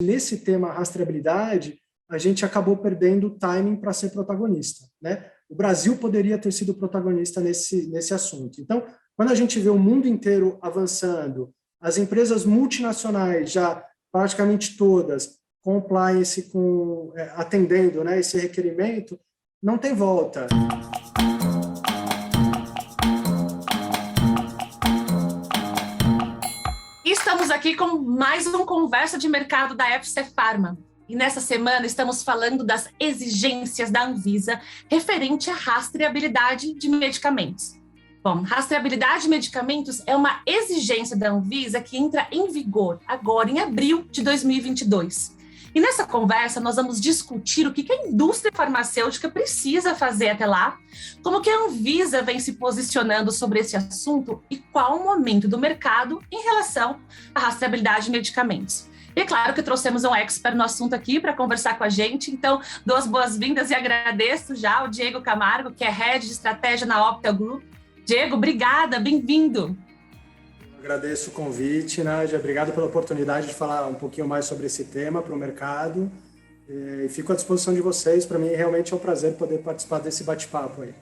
nesse tema rastreabilidade, a gente acabou perdendo o timing para ser protagonista, né? O Brasil poderia ter sido protagonista nesse assunto. Então, quando a gente vê o mundo inteiro avançando, as empresas multinacionais já praticamente todas compliance atendendo, né, esse requerimento, não tem volta. Estamos aqui com mais uma conversa de mercado da FC Pharma. E nessa semana estamos falando das exigências da Anvisa referente à rastreabilidade de medicamentos. Bom, rastreabilidade de medicamentos é uma exigência da Anvisa que entra em vigor agora em abril de 2022. E nessa conversa nós vamos discutir o que a indústria farmacêutica precisa fazer até lá, como que a Anvisa vem se posicionando sobre esse assunto e qual o momento do mercado em relação à rastreabilidade de medicamentos. E é claro que trouxemos um expert no assunto aqui para conversar com a gente, então dou as boas-vindas e agradeço já ao Diego Camargo, que é Head de Estratégia na Optel Group. Diego, obrigada, bem-vindo. Agradeço o convite, Nádia, obrigado pela oportunidade de falar um pouquinho mais sobre esse tema para o mercado e fico à disposição de vocês, para mim realmente é um prazer poder participar desse bate-papo aí.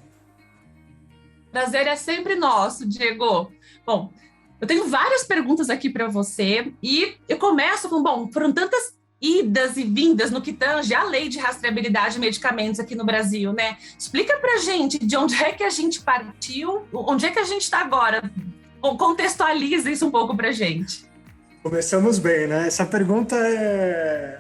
Prazer é sempre nosso, Diego. Bom, eu tenho várias perguntas aqui para você e eu começo com, foram tantas idas e vindas no que tange a lei de rastreabilidade de medicamentos aqui no Brasil, né? Explica pra gente de onde é que a gente partiu, onde é que a gente está agora. Contextualiza isso um pouco pra gente. Começamos bem, né? Essa pergunta é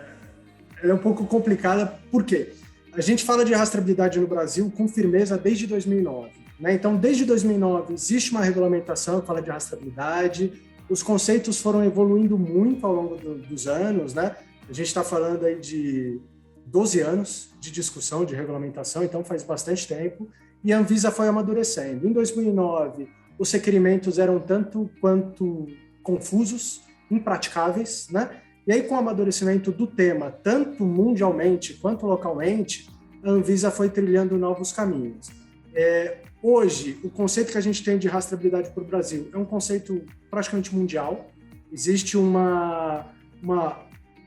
um pouco complicada, por quê? A gente fala de rastreabilidade no Brasil com firmeza desde 2009. Né? Então, desde 2009, existe uma regulamentação que fala de rastreabilidade, os conceitos foram evoluindo muito ao longo dos anos, né? A gente está falando aí de 12 anos de discussão, de regulamentação, então faz bastante tempo, e a Anvisa foi amadurecendo. Em 2009, os requerimentos eram tanto quanto confusos, impraticáveis, né? E aí, com o amadurecimento do tema, tanto mundialmente quanto localmente, a Anvisa foi trilhando novos caminhos. Hoje, o conceito que a gente tem de rastreabilidade para o Brasil é um conceito praticamente mundial. Existe uma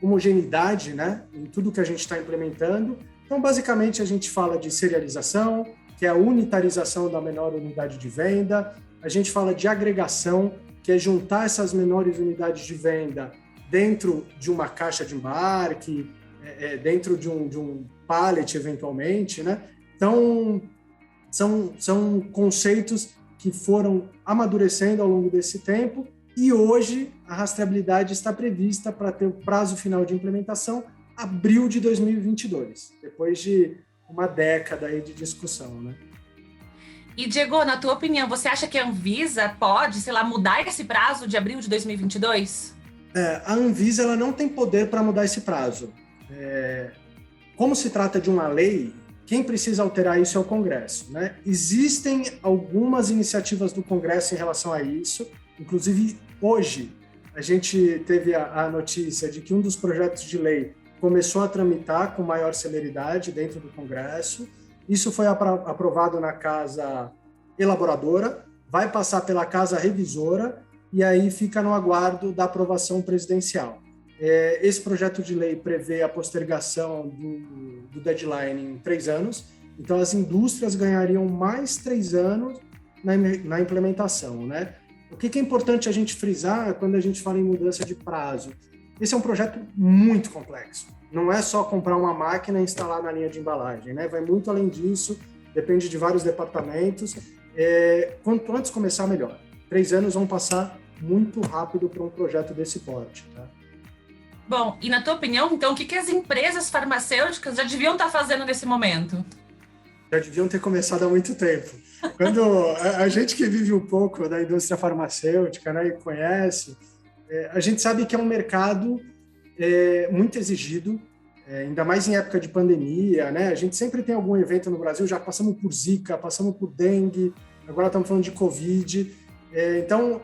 homogeneidade, né, em tudo que a gente está implementando. Então, basicamente, a gente fala de serialização, que é a unitarização da menor unidade de venda. A gente fala de agregação, que é juntar essas menores unidades de venda dentro de uma caixa de embarque, dentro de um pallet, eventualmente, né? Então, são conceitos que foram amadurecendo ao longo desse tempo e hoje a rastreabilidade está prevista para ter o prazo final de implementação abril de 2022, depois de uma década aí de discussão, né? E, Diego, na tua opinião, você acha que a Anvisa pode, mudar esse prazo de abril de 2022? A Anvisa ela não tem poder para mudar esse prazo. Como se trata de uma lei, quem precisa alterar isso é o Congresso, né? Existem algumas iniciativas do Congresso em relação a isso, inclusive hoje a gente teve a notícia de que um dos projetos de lei começou a tramitar com maior celeridade dentro do Congresso. Isso foi aprovado na Casa Elaboradora, vai passar pela Casa Revisora e aí fica no aguardo da aprovação presidencial. Esse projeto de lei prevê a postergação do deadline em 3 anos, então as indústrias ganhariam mais 3 anos na implementação, né? O que é importante a gente frisar quando a gente fala em mudança de prazo? Esse é um projeto muito complexo. Não é só comprar uma máquina e instalar na linha de embalagem, né? Vai muito além disso, depende de vários departamentos. Quanto antes começar, melhor. 3 anos vão passar muito rápido para um projeto desse porte, tá? Bom, e na tua opinião, então, o que as empresas farmacêuticas já deviam estar fazendo nesse momento? Já deviam ter começado há muito tempo. Quando a gente que vive um pouco da indústria farmacêutica, né, e conhece, a gente sabe que é um mercado muito exigido, ainda mais em época de pandemia, né? A gente sempre tem algum evento no Brasil, já passamos por Zika, passamos por dengue, agora estamos falando de Covid. Então,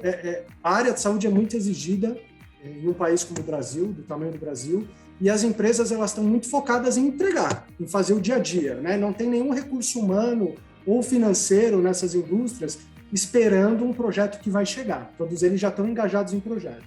a área de saúde é muito exigida em um país como o Brasil, do tamanho do Brasil, e as empresas elas estão muito focadas em entregar, em fazer o dia a dia, né? Não tem nenhum recurso humano ou financeiro nessas indústrias esperando um projeto que vai chegar. Todos eles já estão engajados em projeto.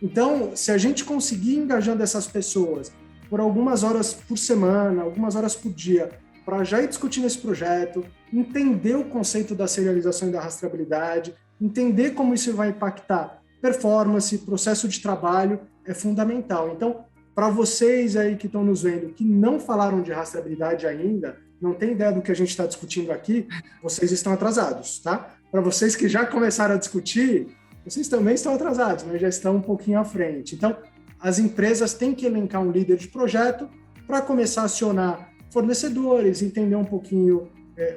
Então, se a gente conseguir engajando essas pessoas por algumas horas por semana, algumas horas por dia, para já ir discutindo esse projeto, entender o conceito da serialização e da rastreabilidade, entender como isso vai impactar performance, processo de trabalho, é fundamental. Então, para vocês aí que estão nos vendo, que não falaram de rastreabilidade ainda, não tem ideia do que a gente está discutindo aqui, vocês estão atrasados, tá? Para vocês que já começaram a discutir, vocês também estão atrasados, mas já estão um pouquinho à frente. Então, as empresas têm que elencar um líder de projeto para começar a acionar fornecedores, entender um pouquinho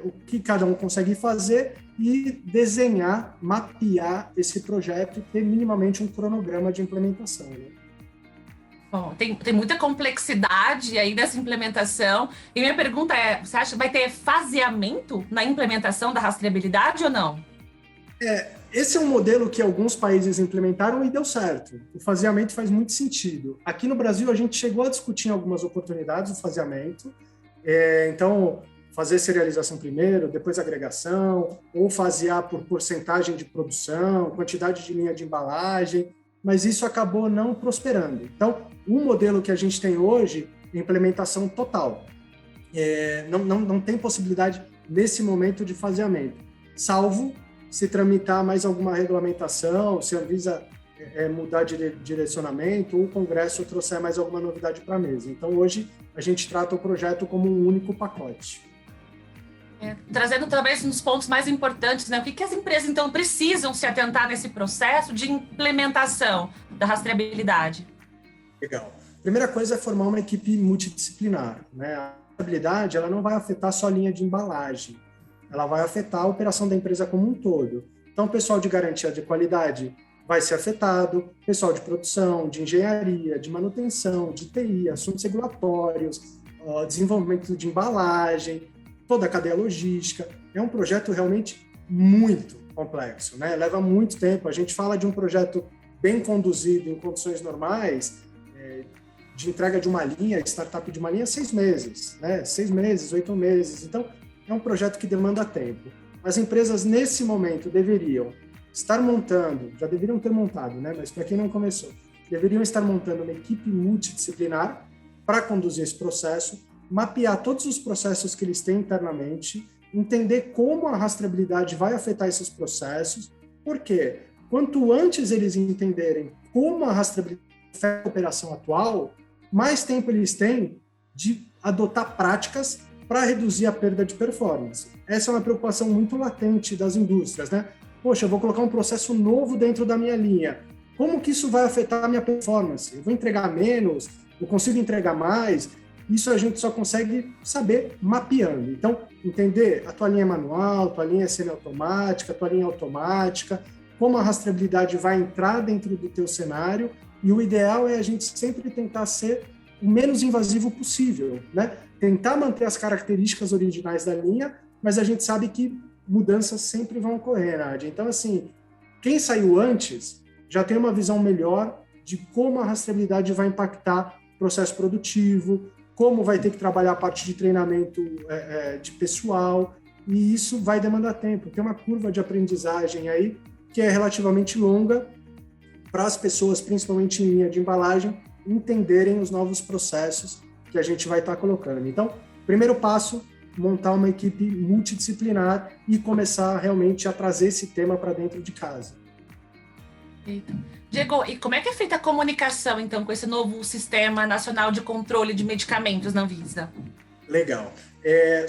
o que cada um consegue fazer e desenhar, mapear esse projeto e ter minimamente um cronograma de implementação, né? Bom, tem muita complexidade aí nessa implementação. E minha pergunta é, você acha que vai ter faseamento na implementação da rastreabilidade ou não? Esse é um modelo que alguns países implementaram e deu certo. O faseamento faz muito sentido. Aqui no Brasil, a gente chegou a discutir em algumas oportunidades o faseamento. Então, fazer serialização primeiro, depois agregação, ou fasear por porcentagem de produção, quantidade de linha de embalagem, mas isso acabou não prosperando. Então, o modelo que a gente tem hoje é implementação total. Não tem possibilidade, nesse momento, de faseamento, salvo se tramitar mais alguma regulamentação, se a Anvisa mudar de direcionamento, ou o Congresso trouxer mais alguma novidade para a mesa. Então, hoje, a gente trata o projeto como um único pacote. Trazendo talvez uns pontos mais importantes, né? O que as empresas, então, precisam se atentar nesse processo de implementação da rastreabilidade? Legal. Primeira coisa é formar uma equipe multidisciplinar, né? A rastreabilidade, ela não vai afetar só a linha de embalagem, ela vai afetar a operação da empresa como um todo. Então, o pessoal de garantia de qualidade vai ser afetado, pessoal de produção, de engenharia, de manutenção, de TI, assuntos regulatórios, desenvolvimento de embalagem, toda a cadeia logística. É um projeto realmente muito complexo, né? Leva muito tempo. A gente fala de um projeto bem conduzido em condições normais, de entrega de uma linha, startup de uma linha, 6 meses, né? 6 meses, 8 meses. Então, é um projeto que demanda tempo. As empresas, nesse momento, deveriam estar montando, já deveriam ter montado, né? Mas para quem não começou, deveriam estar montando uma equipe multidisciplinar para conduzir esse processo, mapear todos os processos que eles têm internamente, entender como a rastreabilidade vai afetar esses processos, porque quanto antes eles entenderem como a rastreabilidade afeta a operação atual, mais tempo eles têm de adotar práticas para reduzir a perda de performance. Essa é uma preocupação muito latente das indústrias, né? Poxa, eu vou colocar um processo novo dentro da minha linha. Como que isso vai afetar a minha performance? Eu vou entregar menos? Eu consigo entregar mais? Isso a gente só consegue saber mapeando. Então, entender a tua linha manual, tua linha semiautomática, tua linha automática, como a rastreabilidade vai entrar dentro do teu cenário, e o ideal é a gente sempre tentar ser o menos invasivo possível, né? Tentar manter as características originais da linha, mas a gente sabe que mudanças sempre vão ocorrer, Nádia. Então, assim, quem saiu antes já tem uma visão melhor de como a rastreabilidade vai impactar o processo produtivo, como vai ter que trabalhar a parte de treinamento de pessoal, e isso vai demandar tempo. Tem uma curva de aprendizagem aí que é relativamente longa para as pessoas, principalmente em linha de embalagem, entenderem os novos processos que a gente vai estar colocando. Então, primeiro passo, montar uma equipe multidisciplinar e começar realmente a trazer esse tema para dentro de casa. Diego, e como é que é feita a comunicação, então, com esse novo Sistema Nacional de Controle de Medicamentos na Anvisa? Legal.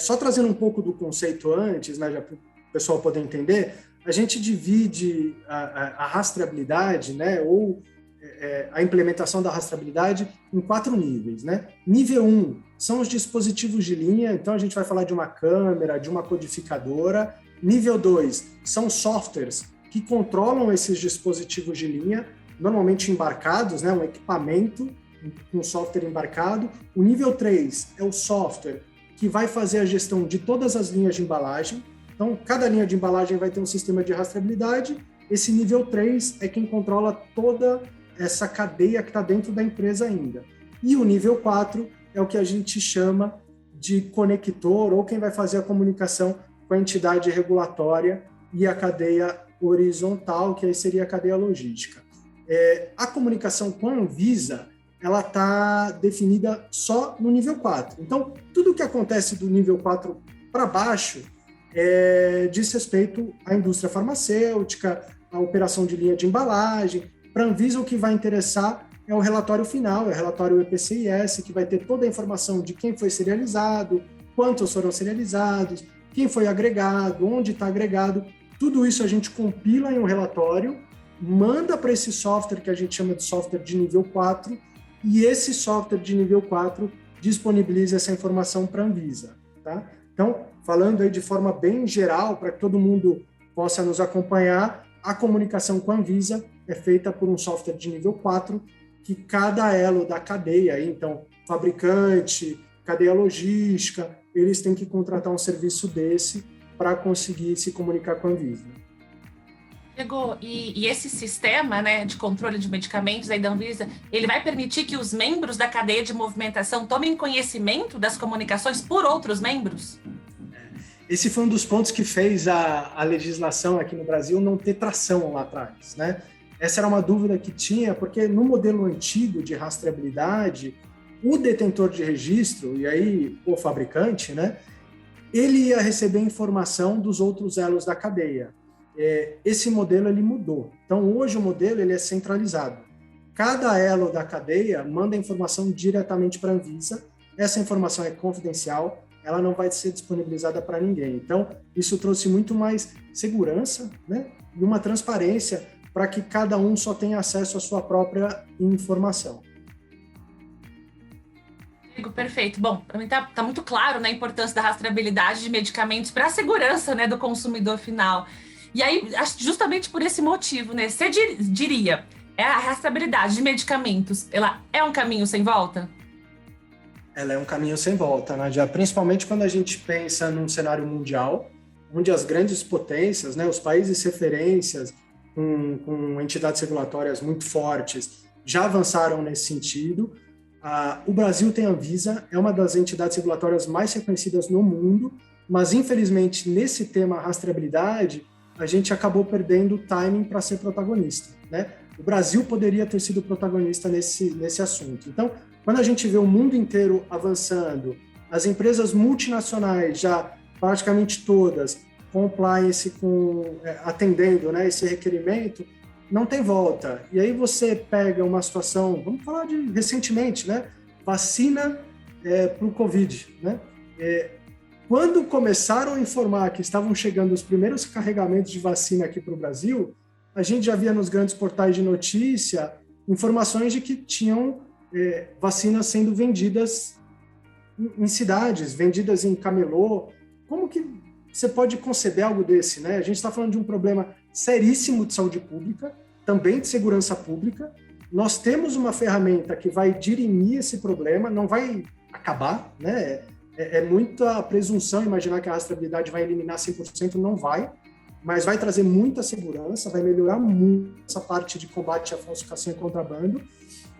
Só trazendo um pouco do conceito antes, né, já para o pessoal poder entender, a gente divide a rastreabilidade, né, ou a implementação da rastreabilidade em 4 níveis, né? Nível 1 são os dispositivos de linha, então a gente vai falar de uma câmera, de uma codificadora. Nível 2 são softwares que controlam esses dispositivos de linha, normalmente embarcados, né? Um equipamento com software embarcado. O nível 3 é o software que vai fazer a gestão de todas as linhas de embalagem. Então, cada linha de embalagem vai ter um sistema de rastreabilidade. Esse nível 3 é quem controla toda essa cadeia que está dentro da empresa ainda. E o nível 4 é o que a gente chama de conector, ou quem vai fazer a comunicação com a entidade regulatória e a cadeia horizontal, que aí seria a cadeia logística. A comunicação com a Anvisa, ela está definida só no nível 4. Então, tudo que acontece do nível 4 para baixo diz respeito à indústria farmacêutica, à operação de linha de embalagem. Para a Anvisa, o que vai interessar é o relatório final, é o relatório EPCIS, que vai ter toda a informação de quem foi serializado, quantos foram serializados, quem foi agregado, onde está agregado. Tudo isso a gente compila em um relatório, manda para esse software que a gente chama de software de nível 4, e esse software de nível 4 disponibiliza essa informação para a Anvisa. Tá? Então, falando aí de forma bem geral, para que todo mundo possa nos acompanhar, a comunicação com a Anvisa é feita por um software de nível 4, que cada elo da cadeia, então, fabricante, cadeia logística, eles têm que contratar um serviço desse para conseguir se comunicar com a Anvisa. Diego, e esse sistema, né, de controle de medicamentos aí da Anvisa, ele vai permitir que os membros da cadeia de movimentação tomem conhecimento das comunicações por outros membros? Esse foi um dos pontos que fez a legislação aqui no Brasil não ter tração lá atrás, né? Essa era uma dúvida que tinha, porque no modelo antigo de rastreabilidade, o detentor de registro, e aí o fabricante, né, ele ia receber informação dos outros elos da cadeia. Esse modelo ele mudou. Então, hoje o modelo ele é centralizado. Cada elo da cadeia manda informação diretamente para a Anvisa. Essa informação é confidencial, ela não vai ser disponibilizada para ninguém. Então, isso trouxe muito mais segurança, né, e uma transparência para que cada um só tenha acesso à sua própria informação. Perfeito. Bom, para mim tá muito claro, né, a importância da rastreabilidade de medicamentos para a segurança, né, do consumidor final. E aí, justamente por esse motivo, né, você diria, a rastreabilidade de medicamentos, ela é um caminho sem volta? Ela é um caminho sem volta, Nádia, principalmente quando a gente pensa num cenário mundial, onde as grandes potências, né, os países referências, com entidades regulatórias muito fortes, já avançaram nesse sentido. O Brasil tem a Anvisa, é uma das entidades regulatórias mais reconhecidas no mundo, mas infelizmente nesse tema rastreabilidade, a gente acabou perdendo o timing para ser protagonista, né? O Brasil poderia ter sido protagonista nesse assunto. Então, quando a gente vê o mundo inteiro avançando, as empresas multinacionais já praticamente todas compliance atendendo, né, esse requerimento, não tem volta. E aí você pega uma situação, vamos falar de recentemente, né, vacina para o Covid, né? Quando começaram a informar que estavam chegando os primeiros carregamentos de vacina aqui para o Brasil, a gente já via nos grandes portais de notícia informações de que tinham vacinas sendo vendidas em cidades, vendidas em camelô. Como que você pode conceber algo desse, né? A gente está falando de um problema seríssimo de saúde pública, também de segurança pública. Nós temos uma ferramenta que vai dirimir esse problema, não vai acabar, né? É muita presunção imaginar que a rastreabilidade vai eliminar 100%, não vai, mas vai trazer muita segurança, vai melhorar muito essa parte de combate à falsificação e contrabando.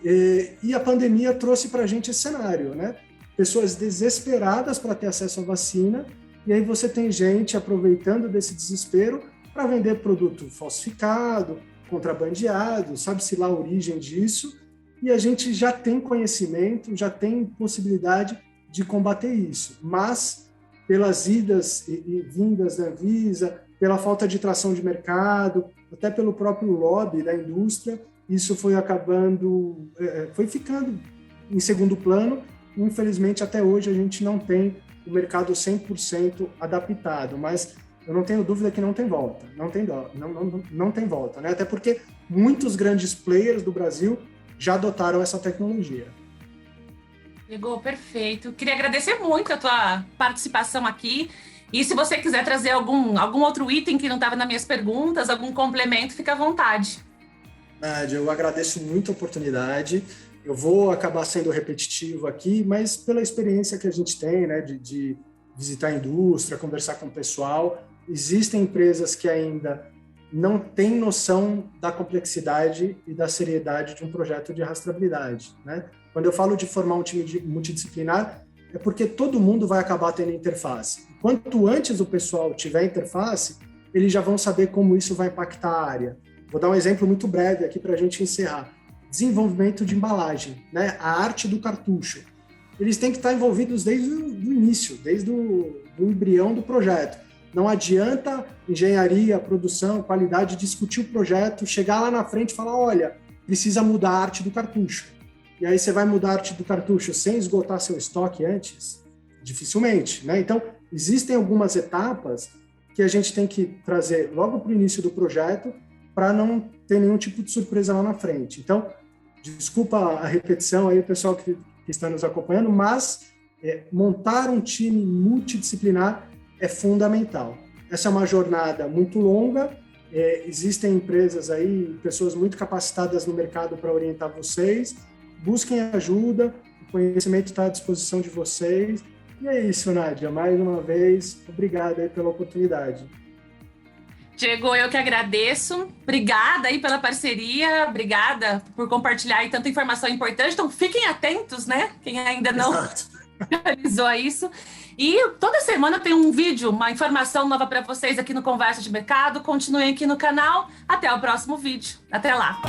E a pandemia trouxe para a gente esse cenário, né? Pessoas desesperadas para ter acesso à vacina, e aí você tem gente aproveitando desse desespero para vender produto falsificado, contrabandeado, sabe-se lá a origem disso, e a gente já tem conhecimento, já tem possibilidade de combater isso, mas pelas idas e vindas da Anvisa, pela falta de tração de mercado, até pelo próprio lobby da indústria, isso foi ficando em segundo plano. Infelizmente, até hoje a gente não tem o mercado 100% adaptado, mas eu não tenho dúvida que não tem volta, não tem volta, né? Até porque muitos grandes players do Brasil já adotaram essa tecnologia. Diego, perfeito. Queria agradecer muito a tua participação aqui. E se você quiser trazer algum outro item que não estava nas minhas perguntas, algum complemento, fica à vontade. Nádia, eu agradeço muito a oportunidade. Eu vou acabar sendo repetitivo aqui, mas pela experiência que a gente tem, né, de visitar a indústria, conversar com o pessoal, existem empresas que ainda não têm noção da complexidade e da seriedade de um projeto de rastreabilidade, né? Quando eu falo de formar um time multidisciplinar, é porque todo mundo vai acabar tendo interface. Quanto antes o pessoal tiver interface, eles já vão saber como isso vai impactar a área. Vou dar um exemplo muito breve aqui para a gente encerrar. Desenvolvimento de embalagem, né? A arte do cartucho. Eles têm que estar envolvidos desde o início, desde o embrião do projeto. Não adianta engenharia, produção, qualidade discutir o projeto, chegar lá na frente e falar, olha, precisa mudar a arte do cartucho. E aí você vai mudar a arte do cartucho sem esgotar seu estoque antes? Dificilmente, né? Então, existem algumas etapas que a gente tem que trazer logo para o início do projeto para não ter nenhum tipo de surpresa lá na frente. Então, desculpa a repetição aí, o pessoal que está nos acompanhando, mas montar um time multidisciplinar é fundamental. Essa é uma jornada muito longa, existem empresas aí, pessoas muito capacitadas no mercado para orientar vocês, busquem ajuda, o conhecimento está à disposição de vocês. E é isso, Nádia, mais uma vez, obrigado aí pela oportunidade. Diego, eu que agradeço. Obrigada aí pela parceria, obrigada por compartilhar aí tanta informação importante. Então, fiquem atentos, né? Quem ainda não realizou isso. E toda semana tem um vídeo, uma informação nova para vocês aqui no Conversa de Mercado. Continuem aqui no canal. Até o próximo vídeo. Até lá.